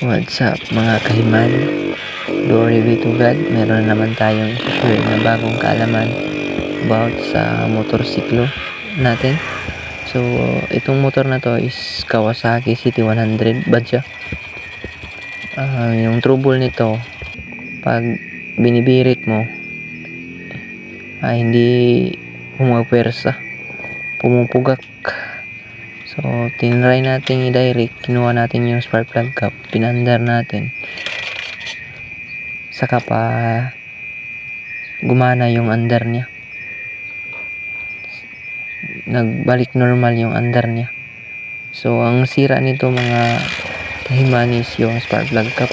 What's up mga kahiman? Glory be to God. Meron na naman tayong share na bagong kaalaman about sa motorsiklo natin. So, itong motor na to is Kawasaki CT100 bad siya. Yung trouble nito, pag binibirit mo, hindi pumapwersa, pumupugak. So, tinry natin i-direct, kinuha natin yung spark plug cap, pinandar natin. Saka pa gumana yung andar niya. Nagbalik normal yung andar niya. So, ang sira nito mga kahiman is yung spark plug cap.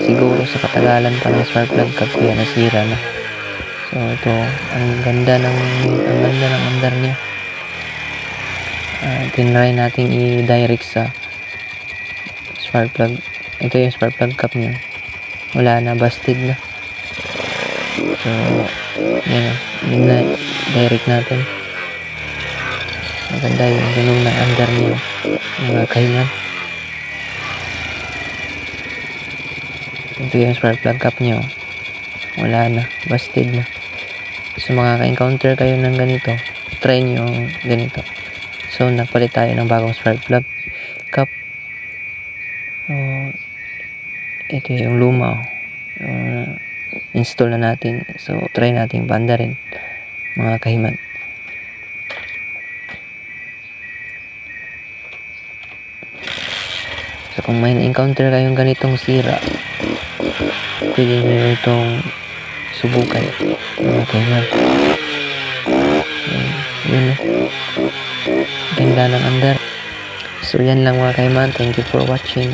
Siguro sa katagalan pa ng spark plug cap kaya nasira na. So, ito, ang ganda ng andar niya. Tinry natin i-direct sa spark plug. Ito yung spark plug cap niya. Wala na, busted na. So, yun na, direct natin. Maganda yung ganun na andar niya, mga kahiman. Ito yung spark plug cap niya. Wala na, busted na. So, makaka-encounter kayo ng ganito, try nyo ganito. So, nagpalit tayo ng bagong spark plug cap. Ito yung luma. Install na natin. So, try natin banda rin, mga kahiman. So, kung may na-encounter kayong ganitong sira, pwede nyo itong subukan, mga kahiman. Yun. Ganda ng andar. So, yan lang mga kahiman. Thank you for watching.